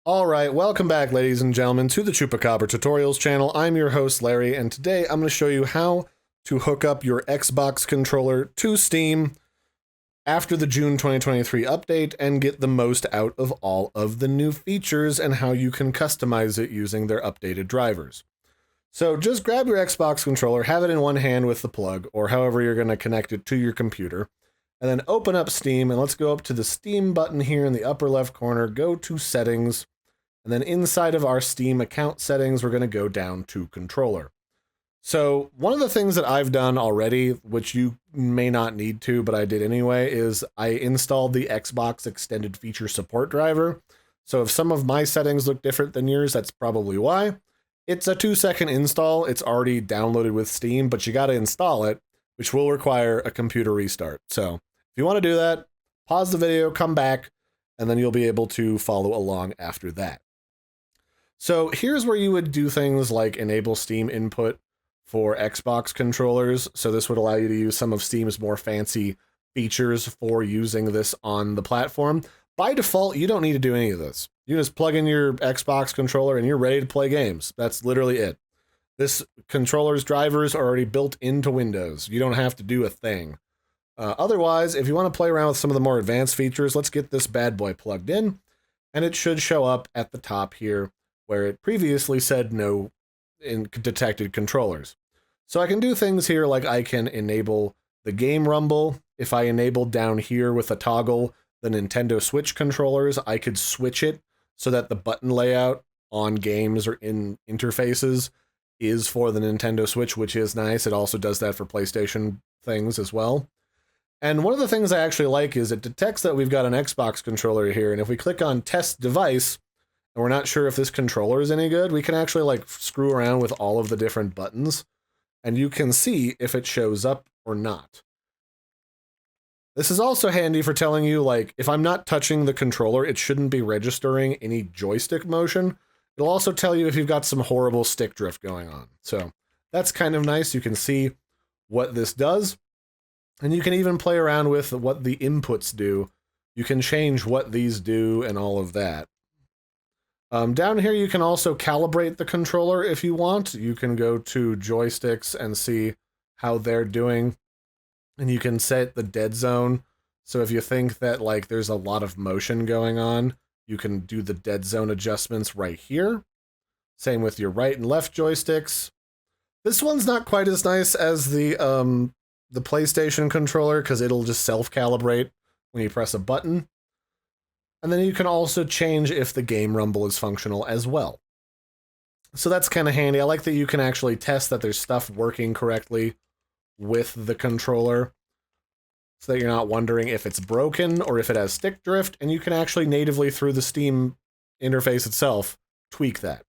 All right, welcome back, ladies and gentlemen, to the Chupacabra Tutorials channel. I'm your host, Larry, and today I'm going to show you how to hook up your Xbox controller to Steam after the June 2023 update and get the most out of all of the new features and how you can customize it using their updated drivers. So just grab your Xbox controller, have it in one hand with the plug, or however you're going to connect it to your computer, and then open up Steam, and let's go up to the Steam button here in the upper left corner, go to Settings, and then inside of our Steam account settings, we're going to go down to controller. So one of the things that I've done already, which you may not need to, but I did anyway, is I installed the Xbox Extended Feature Support driver. So if some of my settings look different than yours, that's probably why. It's a 2-second install. It's already downloaded with Steam, but you got to install it, which will require a computer restart. So if you want to do that, pause the video, come back, and then you'll be able to follow along after that. So here's where you would do things like enable Steam input for Xbox controllers. So this would allow you to use some of Steam's more fancy features for using this on the platform. By default, you don't need to do any of this. You just plug in your Xbox controller and you're ready to play games. That's literally it. This controller's drivers are already built into Windows. You don't have to do a thing. Otherwise, if you want to play around with some of the more advanced features, let's get this bad boy plugged in, and it should show up at the top here where it previously said no in detected controllers. So I can do things here like I can enable the game rumble. If I enabled down here with a toggle the Nintendo Switch controllers, I could switch it so that the button layout on games or in interfaces is for the Nintendo Switch, which is nice. It also does that for PlayStation things as well. And one of the things I actually like is it detects that we've got an Xbox controller here, and if we click on Test Device, and we're not sure if this controller is any good, we can actually like screw around with all of the different buttons, and you can see if it shows up or not. This is also handy for telling you, like, if I'm not touching the controller, it shouldn't be registering any joystick motion. It'll also tell you if you've got some horrible stick drift going on. So that's kind of nice. You can see what this does, and you can even play around with what the inputs do. You can change what these do and all of that. Down here, you can also calibrate the controller if you want. You can go to joysticks and see how they're doing, and you can set the dead zone. So if you think that like there's a lot of motion going on, you can do the dead zone adjustments right here. Same with your right and left joysticks. This one's not quite as nice as the PlayStation controller because it'll just self-calibrate when you press a button. And then you can also change if the game rumble is functional as well. So that's kind of handy. I like that you can actually test that there's stuff working correctly with the controller so that you're not wondering if it's broken or if it has stick drift, and you can actually natively through the Steam interface itself tweak that.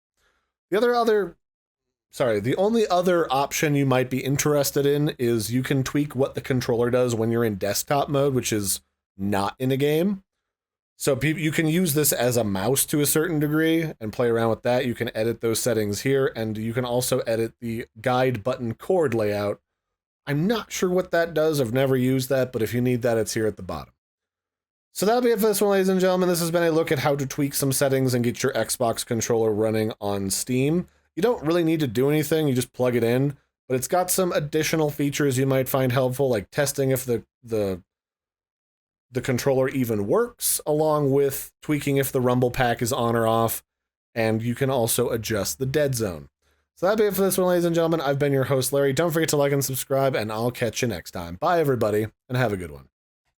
The only other option you might be interested in is you can tweak what the controller does when you're in desktop mode, which is not in a game. So you can use this as a mouse to a certain degree and play around with that. You can edit those settings here, and you can also edit the guide button chord layout. I'm not sure what that does. I've never used that, but if you need that, it's here at the bottom. So that'll be it for this one, ladies and gentlemen. This has been a look at how to tweak some settings and get your Xbox controller running on Steam. You don't really need to do anything. You just plug it in, but it's got some additional features you might find helpful, like testing if the controller even works, along with tweaking if the rumble pack is on or off, and you can also adjust the dead zone. So that'll be it for this one, ladies and gentlemen. I've been your host, Larry. Don't forget to like and subscribe, and I'll catch you next time. Bye, everybody, and have a good one.